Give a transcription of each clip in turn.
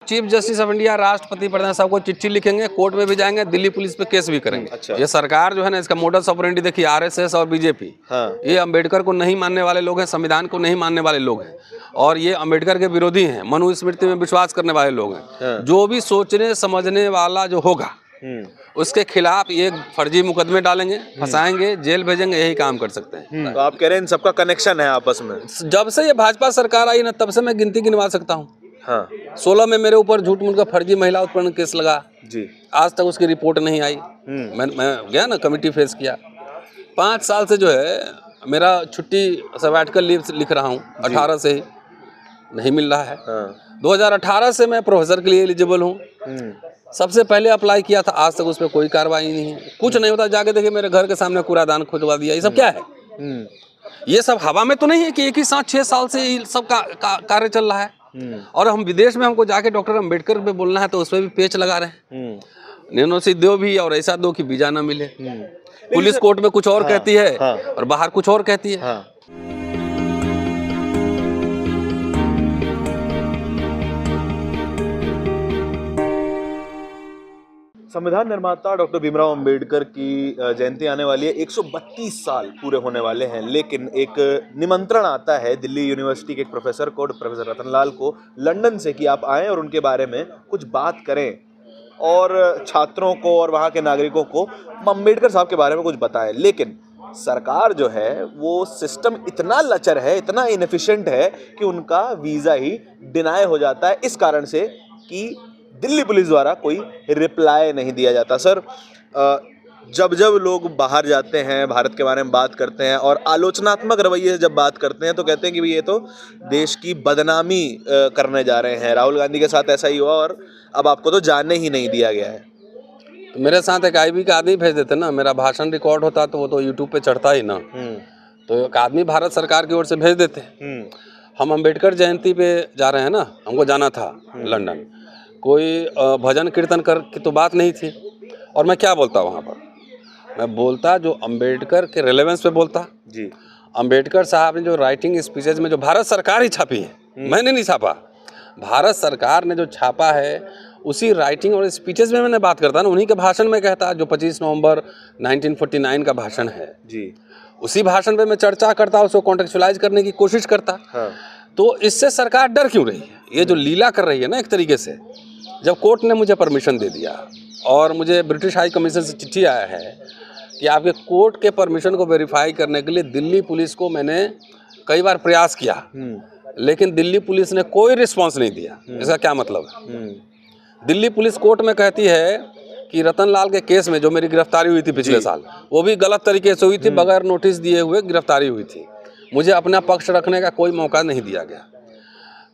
Chief justice of India, राष्ट्रपति, प्रधान सबको चिट्ठी लिखेंगे, कोर्ट में भी जाएंगे, दिल्ली पुलिस पे केस भी करेंगे। अच्छा। ये सरकार जो है ना, इसका मोडस ऑपरेंडी देखिए, आरएसएस और बीजेपी, ये अंबेडकर को नहीं मानने वाले लोग हैं, संविधान को नहीं मानने वाले लोग हैं, और ये अंबेडकर के विरोधी हैं, मनुस्मृति में विश्वास करने वाले लोग हैं। जो भी सोचने समझने वाला जो होगा उसके खिलाफ ये फर्जी मुकदमे डालेंगे, फंसाएंगे, जेल भेजेंगे, यही काम कर सकते हैं। तो आप कह रहे हैं इन सबका कनेक्शन है आपस में? जब से ये भाजपा सरकार आई ना, तब से मैं गिनती गिनवा सकता हूँ। हाँ। 16 में मेरे ऊपर झूठ मूठ का फर्जी महिला उत्पीड़न केस लगा जी, आज तक उसकी रिपोर्ट नहीं आई। मैं गया ना, कमेटी फेस किया। 5 साल से जो है मेरा छुट्टी सबैटिकल लीव लिख रहा हूँ, 18 से ही नहीं मिल रहा है। 2018 से मैं प्रोफेसर के लिए एलिजिबल हूँ, सबसे पहले अप्लाई किया था, आज तक उस पर कोई कार्रवाई नहीं है, कुछ नहीं होता। जाके देखिए मेरे घर के सामने कूड़ादान खुदवा दिया, ये सब क्या है? ये सब हवा में तो नहीं है कि एक ही साथ 6 साल से ये सब कार्य चल रहा है। और हम विदेश में, हमको जाके डॉक्टर अंबेडकर पे बोलना है तो उस पर भी पेच लगा रहे हैं। नैनो दो भी और ऐसा दो कि वीजा ना मिले। पुलिस कोर्ट में कुछ और कहती है और बाहर कुछ और कहती है। संविधान निर्माता डॉक्टर भीमराव अंबेडकर की जयंती आने वाली है, 132 साल पूरे होने वाले हैं, लेकिन एक निमंत्रण आता है दिल्ली यूनिवर्सिटी के एक प्रोफेसर को, प्रोफेसर रतनलाल को, लंदन से, कि आप आएं और उनके बारे में कुछ बात करें और छात्रों को और वहाँ के नागरिकों को अंबेडकर साहब के बारे में कुछ बताएं। लेकिन सरकार जो है वो सिस्टम इतना लचर है, इतना इनएफिशिएंट है कि उनका वीज़ा ही डिनाई हो जाता है, इस कारण से कि दिल्ली पुलिस द्वारा कोई रिप्लाई नहीं दिया जाता। सर, जब जब लोग बाहर जाते हैं, भारत के बारे में बात करते हैं और आलोचनात्मक रवैये से जब बात करते हैं तो कहते हैं कि भाई ये तो देश की बदनामी करने जा रहे हैं। राहुल गांधी के साथ ऐसा ही हुआ और अब आपको तो जाने ही नहीं दिया गया है। तो मेरे साथ एक IB का आदमी भेज देते ना, मेरा भाषण रिकॉर्ड होता तो वो तो यूट्यूब पे चढ़ता ही ना, तो एक आदमी भारत सरकार की ओर से भेज देते। हम अंबेडकर जयंती पे जा रहे हैं ना, हमको जाना था लंदन, कोई भजन कीर्तन कर की तो बात नहीं थी। और मैं क्या बोलता वहाँ पर, मैं बोलता जो अंबेडकर के रेलेवेंस पे बोलता जी। अंबेडकर साहब ने जो राइटिंग स्पीचेज में, जो भारत सरकार ही छापी है, मैंने नहीं छापा, भारत सरकार ने जो छापा है उसी राइटिंग और स्पीचेज में मैंने बात करता ना, उन्हीं के भाषण में कहता, जो 25 नवंबर 1949 का भाषण है जी, उसी भाषण पे मैं चर्चा करता, उसको कॉन्टेक्चुअलाइज करने की कोशिश करता। तो इससे सरकार डर क्यों रही है? ये जो लीला कर रही है ना एक तरीके से, जब कोर्ट ने मुझे परमिशन दे दिया और मुझे ब्रिटिश हाई कमीशन से चिट्ठी आया है कि आपके कोर्ट के परमिशन को वेरीफाई करने के लिए दिल्ली पुलिस को मैंने कई बार प्रयास किया, लेकिन दिल्ली पुलिस ने कोई रिस्पांस नहीं दिया। इसका क्या मतलब है? दिल्ली पुलिस कोर्ट में कहती है कि रतनलाल के केस में जो मेरी गिरफ्तारी हुई थी पिछले साल, वो भी गलत तरीके से हुई थी, बगैर नोटिस दिए हुए गिरफ्तारी हुई थी, मुझे अपना पक्ष रखने का कोई मौका नहीं दिया गया।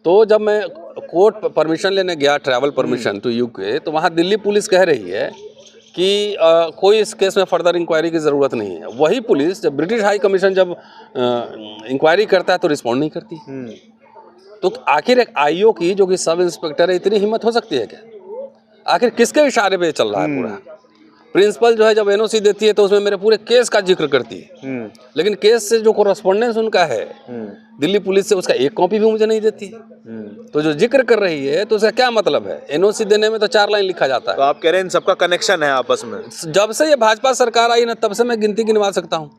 तो जब मैं कोर्ट परमिशन लेने गया, ट्रैवल परमिशन टू UK, तो वहाँ दिल्ली पुलिस कह रही है कि कोई इस केस में फर्दर इंक्वायरी की ज़रूरत नहीं है। वही पुलिस जब ब्रिटिश हाई कमीशन जब इंक्वायरी करता है तो रिस्पॉन्ड नहीं करती। तो आखिर एक IO की, जो कि सब इंस्पेक्टर है, इतनी हिम्मत हो सकती है क्या? आखिर किसके इशारे पे चल रहा है पूरा? प्रिंसिपल जो है जब NOC देती है तो उसमें मेरे पूरे केस का जिक्र करती है, लेकिन केस से जो कोरस्पोंडेंस उनका है दिल्ली पुलिस से, उसका एक कॉपी भी मुझे नहीं देती। तो जो जिक्र कर रही है तो उसका क्या मतलब है? NOC देने में तो 4 लाइन लिखा जाता है। तो आप कह रहे हैं इन सबका कनेक्शन है आपस में? जब से ये भाजपा सरकार आई ना, तब से मैं गिनती गिनवा सकता हूँ।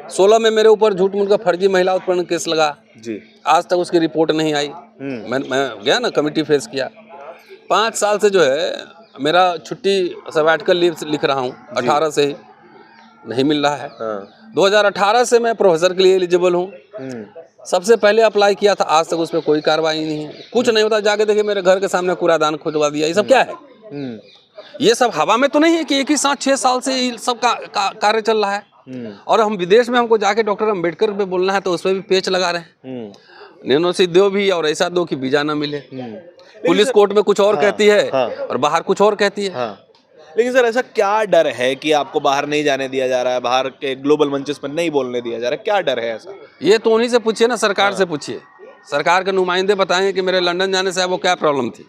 16 में मेरे ऊपर झूठ मूठ का फर्जी महिला उत्पीड़न केस लगा जी, आज तक उसकी रिपोर्ट नहीं आई। मैं गया ना, कमेटी फेस किया। 5 साल से जो है मेरा छुट्टी सबैटिकल लीव लिख रहा हूँ, 18 से ही नहीं मिल रहा है। 2018 से मैं प्रोफेसर के लिए एलिजिबल हूँ, सबसे पहले अप्लाई किया था, आज तक उस पर कोई कार्रवाई नहीं है, कुछ नहीं होता। जाके देखिए मेरे घर के सामने कूड़ादान खुदवा दिया, ये सब क्या है? ये सब हवा में तो नहीं है कि एक ही साथ 6 साल से ये सब कार्य चल रहा है। और हम विदेश में, हमको जाके डॉक्टर अंबेडकर पे बोलना है तो उस पर भी पेच लगा रहे हैं। नैनो दो भी और ऐसा दो कि वीजा ना मिले। पुलिस कोर्ट में कुछ और कहती है और बाहर कुछ और कहती है। लेकिन सर, ऐसा क्या डर है कि आपको बाहर नहीं जाने दिया जा रहा है, बाहर के ग्लोबल मंचेस पर नहीं बोलने दिया जा रहा है? क्या डर है ऐसा? ये तो उन्हीं से पूछिए ना, सरकार से पूछिए। सरकार के नुमाइंदे बताएंगे कि मेरे लंदन जाने से वो क्या प्रॉब्लम थी।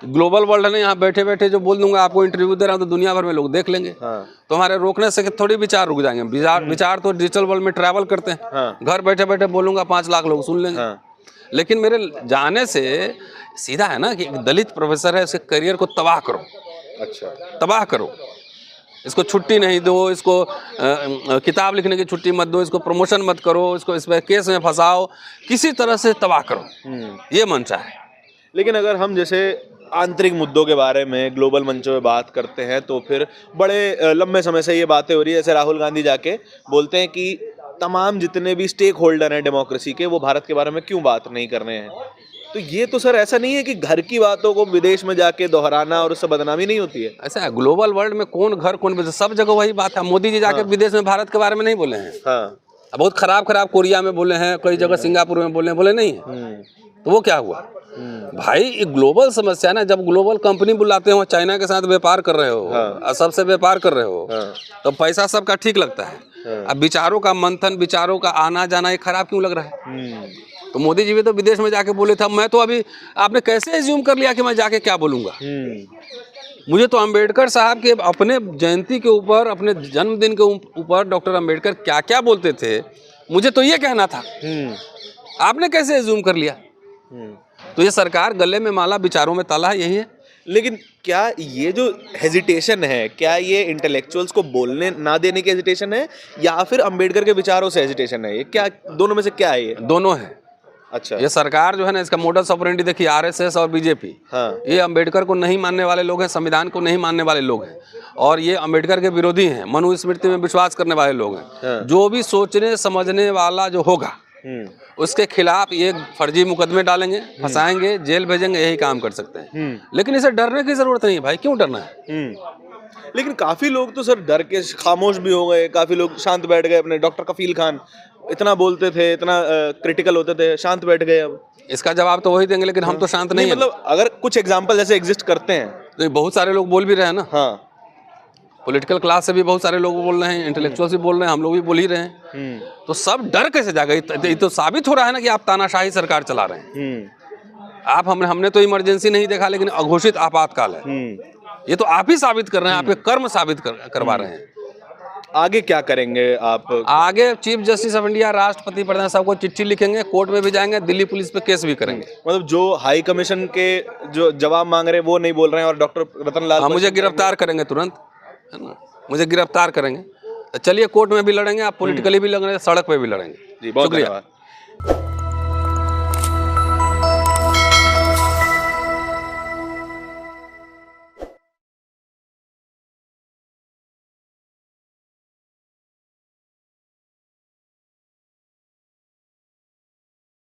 ग्लोबल वर्ल्ड ने यहाँ बैठे बैठे जो बोल दूंगा, आपको इंटरव्यू दे रहा हूँ तो दुनिया भर में लोग देख लेंगे। तो हमारे रोकने से थोड़ी विचार रुक जाएंगे। विचार तो डिजिटल वर्ल्ड में ट्रैवल करते हैं। घर बैठे बैठे बोलूंगा 5 लाख लोग सुन लेंगे। लेकिन मेरे जाने से सीधा है ना कि एक दलित प्रोफेसर है, उसके करियर को तबाह करो, अच्छा, तबाह करो, इसको छुट्टी नहीं दो, इसको किताब लिखने की छुट्टी मत दो, इसको प्रमोशन मत करो, इसको इस पर केस में फंसाओ, किसी तरह से तबाह करो, ये मंशा है। लेकिन अगर हम जैसे आंतरिक मुद्दों के बारे में ग्लोबल मंचों में बात करते हैं तो फिर बड़े लंबे समय से ये बातें हो रही है, जैसे राहुल गांधी जाके बोलते हैं कि तमाम जितने भी स्टेक होल्डर हैं डेमोक्रेसी के, वो भारत के बारे में क्यों बात नहीं कर रहे हैं। तो ये तो सर ऐसा नहीं है कि घर की बातों को विदेश में जाके दोहराना और उससे बदनामी नहीं होती है? ऐसा है, ग्लोबल वर्ल्ड में कौन घर कौन विदेश, सब जगह वही बात है। मोदी जी जाके विदेश में भारत के बारे में नहीं बोले हैं। हाँ, बहुत खराब खराब कोरिया में बोले हैं, कई जगह सिंगापुर में बोले हैं, बोले नहीं है। तो वो क्या हुआ भाई, ये ग्लोबल समस्या ना, जब ग्लोबल कंपनी बुलाते हो, चाइना के साथ व्यापार कर रहे हो, हाँ। सबसे व्यापार कर रहे हो, हाँ। तो पैसा सबका ठीक लगता है। अब विचारों का मंथन, विचारों का आना जाना, ये खराब क्यों लग रहा है? तो मोदी जी भी तो विदेश में जाके बोले थे। मैं तो अभी, आपने कैसे एज्यूम कर लिया कि मैं जाके क्या बोलूंगा? मुझे तो अंबेडकर साहब के अपने जयंती के ऊपर, अपने जन्मदिन के ऊपर डॉक्टर अंबेडकर क्या क्या बोलते थे, मुझे तो ये कहना था। आपने कैसे एज्यूम कर लिया? तो ये सरकार गले में माला, विचारों में ताला, यही है। लेकिन क्या ये जो हेजिटेशन है, क्या ये इंटेलेक्चुअल्स को बोलने ना देने की हेजिटेशन है या फिर अंबेडकर के विचारों से हेजिटेशन है? ये क्या, दोनों में से क्या है ये? दोनों है। अच्छा, ये सरकार जो है ना, इसका मोडस ऑपरेंडी देखिए, आरएसएस और बीजेपी, हाँ, ये अंबेडकर को नहीं मानने वाले लोग हैं, संविधान को नहीं मानने वाले लोग हैं, और ये अंबेडकर के विरोधी हैं, मनुस्मृति में विश्वास करने वाले लोग हैं। हाँ। जो भी सोचने समझने वाला जो होगा, उसके खिलाफ ये फर्जी मुकदमे डालेंगे, फंसाएंगे, जेल भेजेंगे, यही काम कर सकते हैं। लेकिन इसे डरने की जरूरत नहीं है भाई, क्यों डरना है? लेकिन काफी लोग तो सर डर के खामोश भी हो गए, काफी लोग शांत बैठ गए। अपने डॉक्टर कफील खान इतना बोलते थे, इतना क्रिटिकल होते थे, शांत बैठ गए। अब इसका जवाब तो वही देंगे, लेकिन हम तो शांत नहीं है। मतलब अगर कुछ एग्जाम्पल जैसे एग्जिस्ट करते हैं तो बहुत सारे लोग बोल भी रहे हैं ना। हाँ, पॉलिटिकल क्लास से भी बहुत सारे लोग बोल रहे हैं, इंटेलेक्चुअल्स भी बोल रहे हैं, हम लोग भी बोल ही रहे हैं। तो सब डर कैसे जाएगा? ये तो साबित हो रहा है ना कि आप तानाशाही सरकार चला रहे हैं। आप हमने तो इमरजेंसी नहीं देखा, लेकिन अघोषित आपातकाल है। ये तो आप ही साबित कर रहे हैं, आपके कर्म साबित करवा रहे हैं। आगे क्या करेंगे आप? आगे चीफ जस्टिस ऑफ इंडिया, राष्ट्रपति, प्रधान सबको चिट्ठी लिखेंगे, कोर्ट में भी जाएंगे, दिल्ली पुलिस पे केस भी करेंगे। मतलब जो हाई कमीशन के जो जवाब मांग रहे हैं वो नहीं बोल रहे हैं, और डॉक्टर रतनलाल, मुझे गिरफ्तार करेंगे तुरंत, है ना, मुझे गिरफ्तार करेंगे। तो चलिए, कोर्ट में भी लड़ेंगे, आप पॉलिटिकली भी लड़ेंगे, सड़क पे भी लड़ेंगे। जी, बहुत शुक्रिया। धन्यवाद।